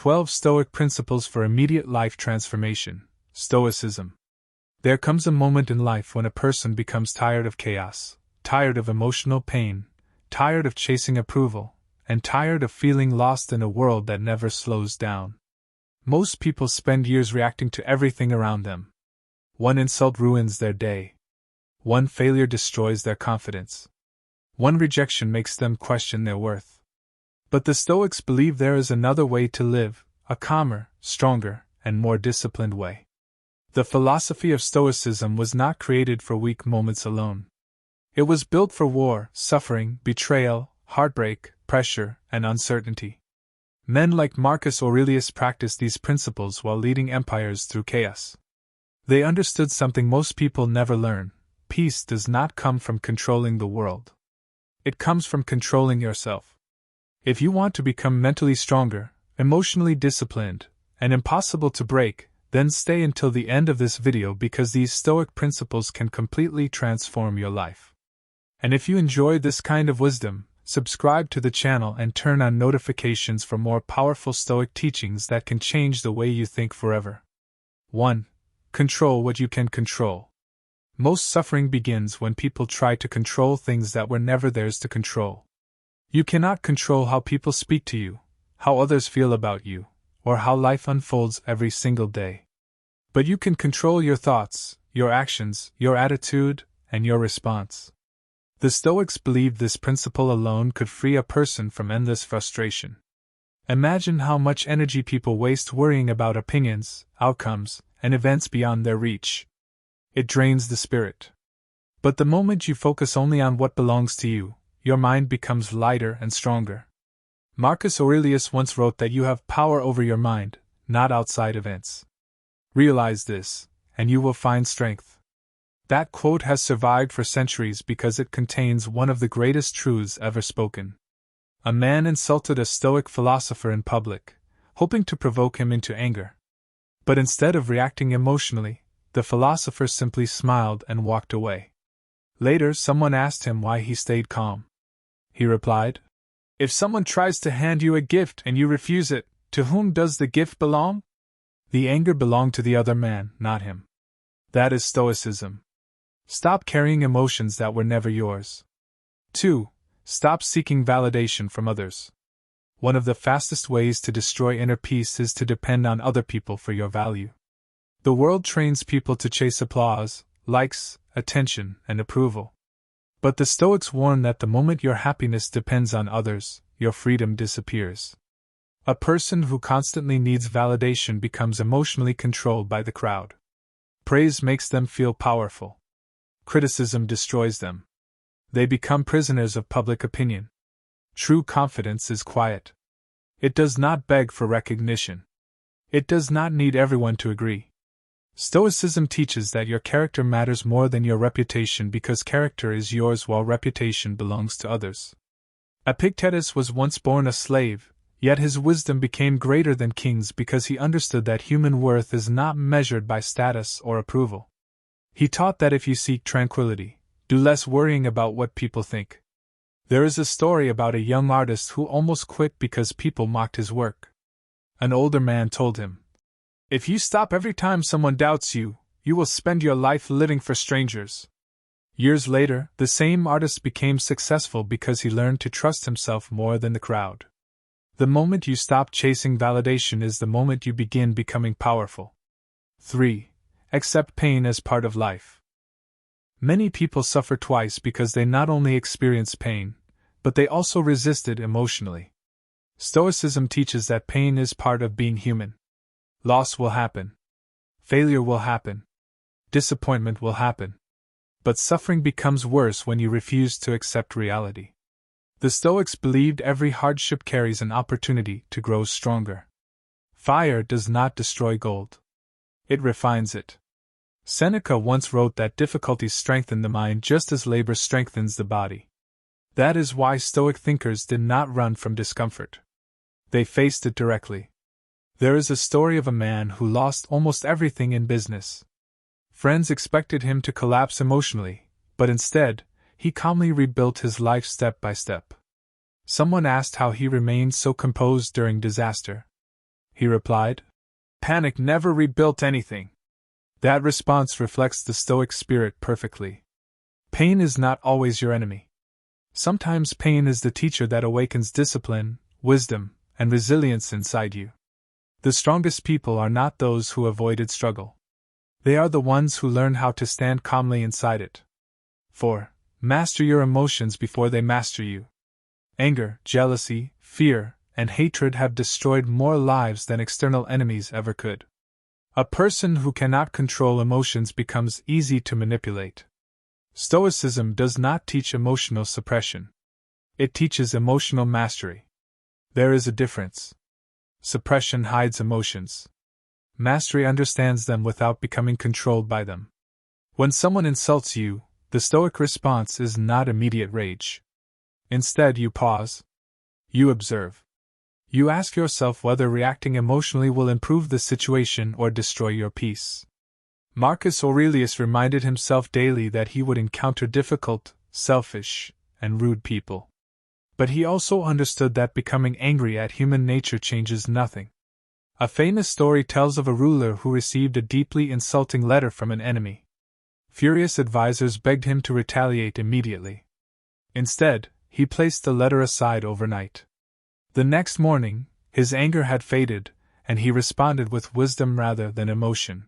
12 Stoic Principles for Immediate Life Transformation, Stoicism. There comes a moment in life when a person becomes tired of chaos, tired of emotional pain, tired of chasing approval, and tired of feeling lost in a world that never slows down. Most people spend years reacting to everything around them. One insult ruins their day. One failure destroys their confidence. One rejection makes them question their worth. But the Stoics believe there is another way to live, a calmer, stronger, and more disciplined way. The philosophy of Stoicism was not created for weak moments alone. It was built for war, suffering, betrayal, heartbreak, pressure, and uncertainty. Men like Marcus Aurelius practiced these principles while leading empires through chaos. They understood something most people never learn: peace does not come from controlling the world. It comes from controlling yourself. If you want to become mentally stronger, emotionally disciplined, and impossible to break, then stay until the end of this video because these Stoic principles can completely transform your life. And if you enjoyed this kind of wisdom, subscribe to the channel and turn on notifications for more powerful Stoic teachings that can change the way you think forever. 1. Control what you can control. Most suffering begins when people try to control things that were never theirs to control. You cannot control how people speak to you, how others feel about you, or how life unfolds every single day. But you can control your thoughts, your actions, your attitude, and your response. The Stoics believed this principle alone could free a person from endless frustration. Imagine how much energy people waste worrying about opinions, outcomes, and events beyond their reach. It drains the spirit. But the moment you focus only on what belongs to you, your mind becomes lighter and stronger. Marcus Aurelius once wrote that you have power over your mind, not outside events. Realize this, and you will find strength. That quote has survived for centuries because it contains one of the greatest truths ever spoken. A man insulted a Stoic philosopher in public, hoping to provoke him into anger. But instead of reacting emotionally, the philosopher simply smiled and walked away. Later, someone asked him why he stayed calm. He replied, "If someone tries to hand you a gift and you refuse it, to whom does the gift belong? The anger belonged to the other man, not him." That is Stoicism. Stop carrying emotions that were never yours. 2. Stop seeking validation from others. One of the fastest ways to destroy inner peace is to depend on other people for your value. The world trains people to chase applause, likes, attention, and approval. But the Stoics warn that the moment your happiness depends on others, your freedom disappears. A person who constantly needs validation becomes emotionally controlled by the crowd. Praise makes them feel powerful. Criticism destroys them. They become prisoners of public opinion. True confidence is quiet. It does not beg for recognition. It does not need everyone to agree. Stoicism teaches that your character matters more than your reputation because character is yours while reputation belongs to others. Epictetus was once born a slave, yet his wisdom became greater than kings because he understood that human worth is not measured by status or approval. He taught that if you seek tranquility, do less worrying about what people think. There is a story about a young artist who almost quit because people mocked his work. An older man told him, "If you stop every time someone doubts you, you will spend your life living for strangers." Years later, the same artist became successful because he learned to trust himself more than the crowd. The moment you stop chasing validation is the moment you begin becoming powerful. 3. Accept pain as part of life. Many people suffer twice because they not only experience pain, but they also resist it emotionally. Stoicism teaches that pain is part of being human. Loss will happen. Failure will happen. Disappointment will happen. But suffering becomes worse when you refuse to accept reality. The Stoics believed every hardship carries an opportunity to grow stronger. Fire does not destroy gold. It refines it. Seneca once wrote that difficulties strengthen the mind just as labor strengthens the body. That is why Stoic thinkers did not run from discomfort. They faced it directly. There is a story of a man who lost almost everything in business. Friends expected him to collapse emotionally, but instead, he calmly rebuilt his life step by step. Someone asked how he remained so composed during disaster. he replied. Panic never rebuilt anything. That response reflects the Stoic spirit perfectly. Pain is not always your enemy. Sometimes pain is the teacher that awakens discipline, wisdom, and resilience inside you. The strongest people are not those who avoided struggle. They are the ones who learn how to stand calmly inside it. 4. Master your emotions before they master you. Anger, jealousy, fear, and hatred have destroyed more lives than external enemies ever could. A person who cannot control emotions becomes easy to manipulate. Stoicism does not teach emotional suppression. It teaches emotional mastery. There is a difference. Suppression hides emotions. Mastery understands them without becoming controlled by them. When someone insults you, the Stoic response is not immediate rage. Instead, you pause. You observe. You ask yourself whether reacting emotionally will improve the situation or destroy your peace. Marcus Aurelius reminded himself daily that he would encounter difficult, selfish, and rude people. But he also understood that becoming angry at human nature changes nothing. A famous story tells of a ruler who received a deeply insulting letter from an enemy. Furious advisors begged him to retaliate immediately. Instead, he placed the letter aside overnight. The next morning, his anger had faded, and he responded with wisdom rather than emotion.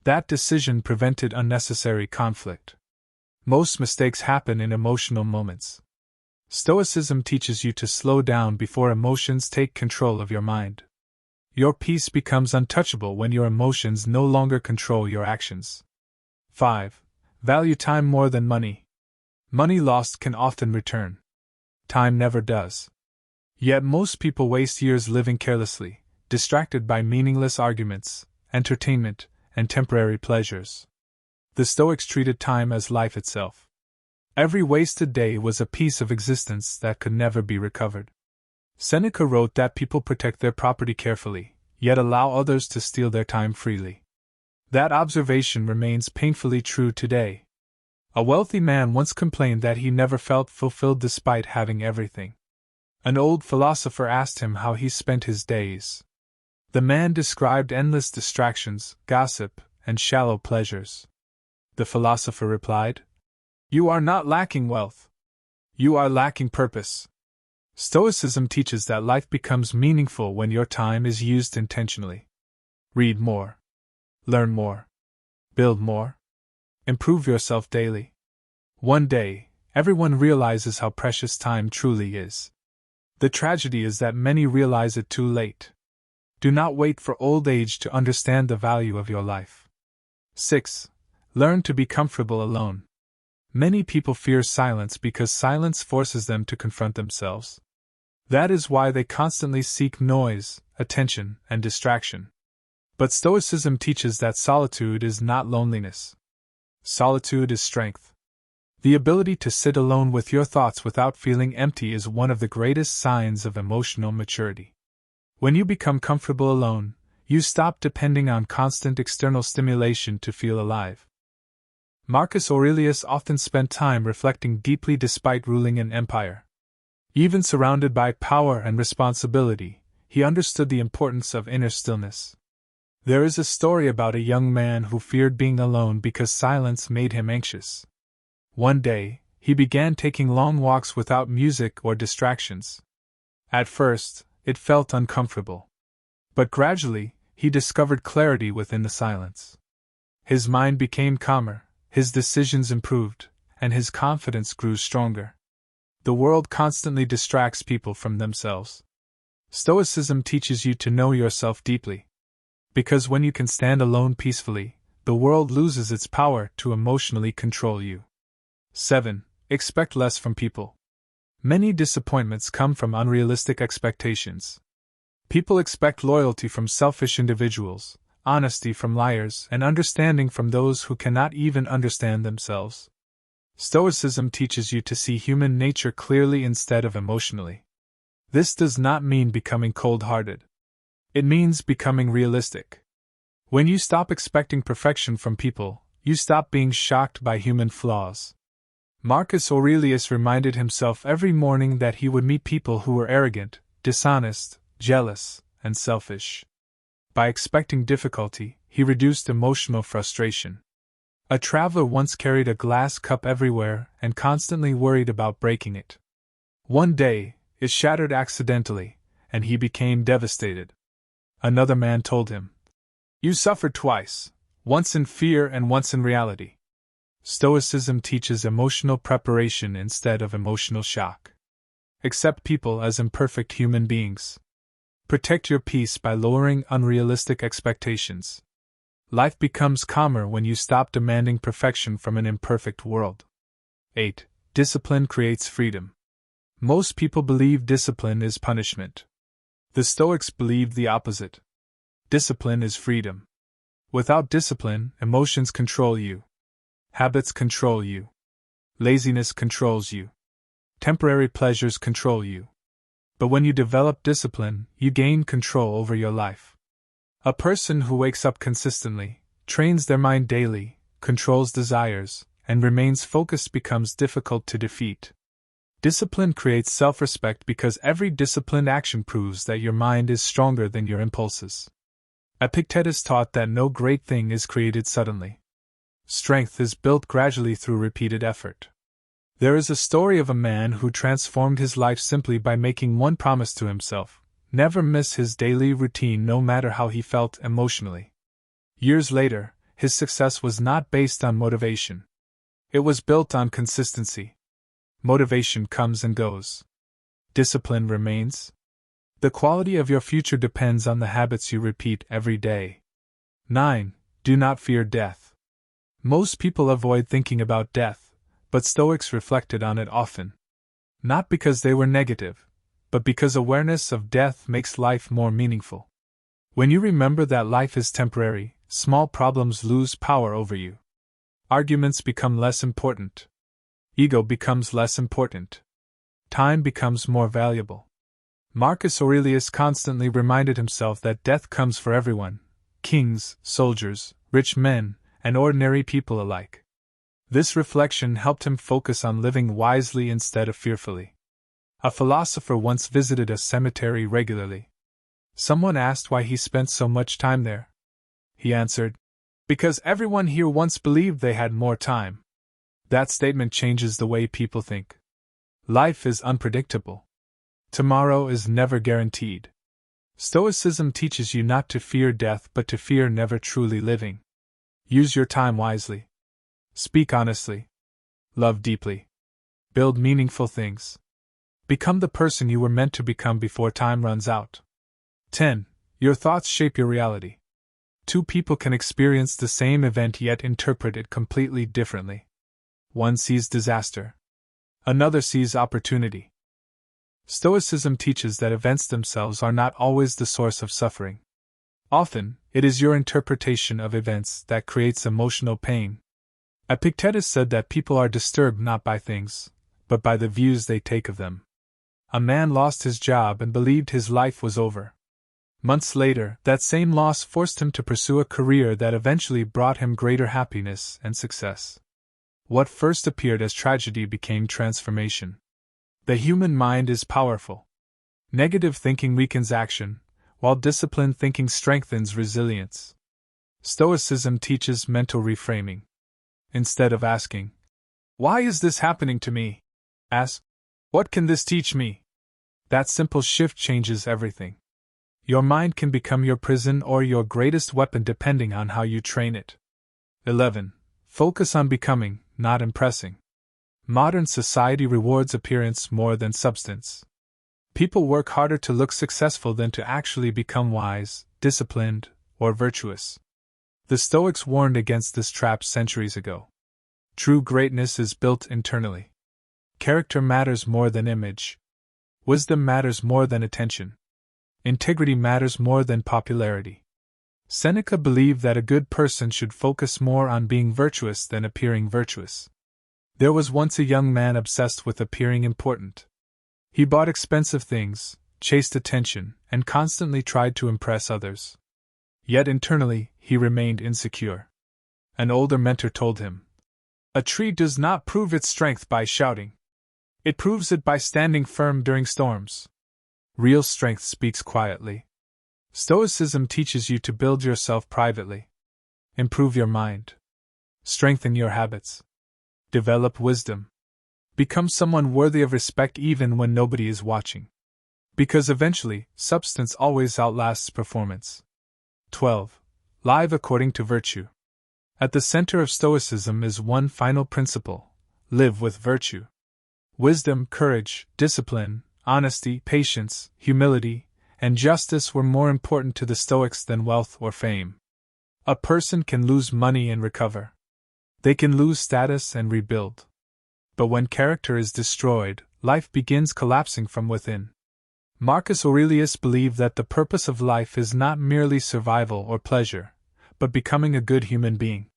That decision prevented unnecessary conflict. Most mistakes happen in emotional moments. Stoicism teaches you to slow down before emotions take control of your mind. Your peace becomes untouchable when your emotions no longer control your actions. 5. Value time more than money. Money lost can often return. Time never does. Yet most people waste years living carelessly, distracted by meaningless arguments, entertainment, and temporary pleasures. The Stoics treated time as life itself. Every wasted day was a piece of existence that could never be recovered. Seneca wrote that people protect their property carefully, yet allow others to steal their time freely. That observation remains painfully true today. A wealthy man once complained that he never felt fulfilled despite having everything. An old philosopher asked him how he spent his days. The man described endless distractions, gossip, and shallow pleasures. The philosopher replied, "You are not lacking wealth. You are lacking purpose." Stoicism teaches that life becomes meaningful when your time is used intentionally. Read more. Learn more. Build more. Improve yourself daily. One day, everyone realizes how precious time truly is. The tragedy is that many realize it too late. Do not wait for old age to understand the value of your life. 6. Learn to be comfortable alone. Many people fear silence because silence forces them to confront themselves. That is why they constantly seek noise, attention, and distraction. But Stoicism teaches that solitude is not loneliness. Solitude is strength. The ability to sit alone with your thoughts without feeling empty is one of the greatest signs of emotional maturity. When you become comfortable alone, you stop depending on constant external stimulation to feel alive. Marcus Aurelius often spent time reflecting deeply despite ruling an empire. Even surrounded by power and responsibility, he understood the importance of inner stillness. There is a story about a young man who feared being alone because silence made him anxious. One day, he began taking long walks without music or distractions. At first, it felt uncomfortable. But gradually, he discovered clarity within the silence. His mind became calmer, his decisions improved, and his confidence grew stronger. The world constantly distracts people from themselves. Stoicism teaches you to know yourself deeply. Because when you can stand alone peacefully, the world loses its power to emotionally control you. 7. Expect less from people. Many disappointments come from unrealistic expectations. People expect loyalty from selfish individuals, honesty from liars, and understanding from those who cannot even understand themselves. Stoicism teaches you to see human nature clearly instead of emotionally. This does not mean becoming cold-hearted. It means becoming realistic. When you stop expecting perfection from people, you stop being shocked by human flaws. Marcus Aurelius reminded himself every morning that he would meet people who were arrogant, dishonest, jealous, and selfish. By expecting difficulty, he reduced emotional frustration. A traveler once carried a glass cup everywhere and constantly worried about breaking it. One day, it shattered accidentally, and he became devastated. Another man told him, "You suffered twice, once in fear and once in reality." Stoicism teaches emotional preparation instead of emotional shock. Accept people as imperfect human beings. Protect your peace by lowering unrealistic expectations. Life becomes calmer when you stop demanding perfection from an imperfect world. 8. Discipline creates freedom. Most people believe discipline is punishment. The Stoics believed the opposite. Discipline is freedom. Without discipline, emotions control you. Habits control you. Laziness controls you. Temporary pleasures control you. But when you develop discipline, you gain control over your life. A person who wakes up consistently, trains their mind daily, controls desires, and remains focused becomes difficult to defeat. Discipline creates self-respect because every disciplined action proves that your mind is stronger than your impulses. Epictetus taught that no great thing is created suddenly. Strength is built gradually through repeated effort. There is a story of a man who transformed his life simply by making one promise to himself: never miss his daily routine no matter how he felt emotionally. Years later, his success was not based on motivation. It was built on consistency. Motivation comes and goes. Discipline remains. The quality of your future depends on the habits you repeat every day. 9. Do not fear death. Most people avoid thinking about death, but Stoics reflected on it often. Not because they were negative, but because awareness of death makes life more meaningful. When you remember that life is temporary, small problems lose power over you. Arguments become less important. Ego becomes less important. Time becomes more valuable. Marcus Aurelius constantly reminded himself that death comes for everyone: kings, soldiers, rich men, and ordinary people alike. This reflection helped him focus on living wisely instead of fearfully. A philosopher once visited a cemetery regularly. Someone asked why he spent so much time there. He answered, "Because everyone here once believed they had more time." That statement changes the way people think. Life is unpredictable. Tomorrow is never guaranteed. Stoicism teaches you not to fear death but to fear never truly living. Use your time wisely. Speak honestly. Love deeply. Build meaningful things. Become the person you were meant to become before time runs out. 10. Your thoughts shape your reality. Two people can experience the same event yet interpret it completely differently. One sees disaster. Another sees opportunity. Stoicism teaches that events themselves are not always the source of suffering. Often, it is your interpretation of events that creates emotional pain. Epictetus said that people are disturbed not by things, but by the views they take of them. A man lost his job and believed his life was over. Months later, that same loss forced him to pursue a career that eventually brought him greater happiness and success. What first appeared as tragedy became transformation. The human mind is powerful. Negative thinking weakens action, while disciplined thinking strengthens resilience. Stoicism teaches mental reframing. Instead of asking, "Why is this happening to me?" ask, "What can this teach me?" That simple shift changes everything. Your mind can become your prison or your greatest weapon depending on how you train it. 11. Focus on becoming, not impressing. Modern society rewards appearance more than substance. People work harder to look successful than to actually become wise, disciplined, or virtuous. The Stoics warned against this trap centuries ago. True greatness is built internally. Character matters more than image. Wisdom matters more than attention. Integrity matters more than popularity. Seneca believed that a good person should focus more on being virtuous than appearing virtuous. There was once a young man obsessed with appearing important. He bought expensive things, chased attention, and constantly tried to impress others. Yet internally, he remained insecure. An older mentor told him, "A tree does not prove its strength by shouting. It proves it by standing firm during storms." Real strength speaks quietly. Stoicism teaches you to build yourself privately. Improve your mind. Strengthen your habits. Develop wisdom. Become someone worthy of respect even when nobody is watching. Because eventually, substance always outlasts performance. 12. Live according to virtue. At the center of Stoicism is one final principle: live with virtue. Wisdom, courage, discipline, honesty, patience, humility, and justice were more important to the Stoics than wealth or fame. A person can lose money and recover. They can lose status and rebuild. But when character is destroyed, life begins collapsing from within. Marcus Aurelius believed that the purpose of life is not merely survival or pleasure, but becoming a good human being.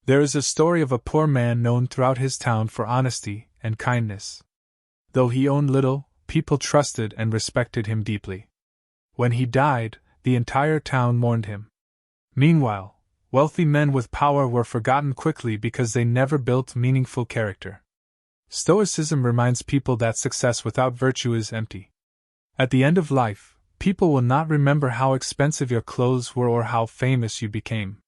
There is a story of a poor man known throughout his town for honesty and kindness. Though he owned little, people trusted and respected him deeply. When he died, the entire town mourned him. Meanwhile, wealthy men with power were forgotten quickly because they never built meaningful character. Stoicism reminds people that success without virtue is empty. At the end of life, people will not remember how expensive your clothes were or how famous you became.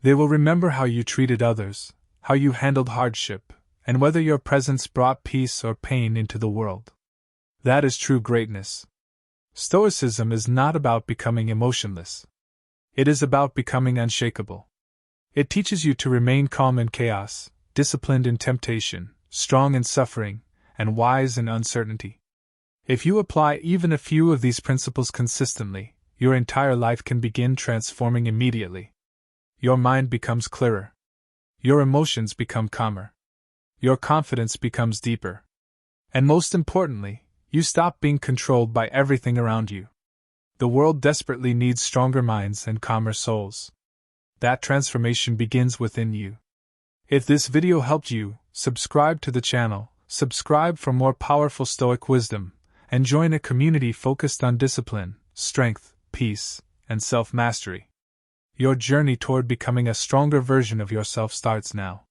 They will remember how you treated others, how you handled hardship, and whether your presence brought peace or pain into the world. That is true greatness. Stoicism is not about becoming emotionless. It is about becoming unshakable. It teaches you to remain calm in chaos, disciplined in temptation, strong in suffering, and wise in uncertainty. If you apply even a few of these principles consistently, your entire life can begin transforming immediately. Your mind becomes clearer. Your emotions become calmer. Your confidence becomes deeper. And most importantly, you stop being controlled by everything around you. The world desperately needs stronger minds and calmer souls. That transformation begins within you. If this video helped you, subscribe to the channel, subscribe for more powerful Stoic wisdom, and join a community focused on discipline, strength, peace, and self-mastery. Your journey toward becoming a stronger version of yourself starts now.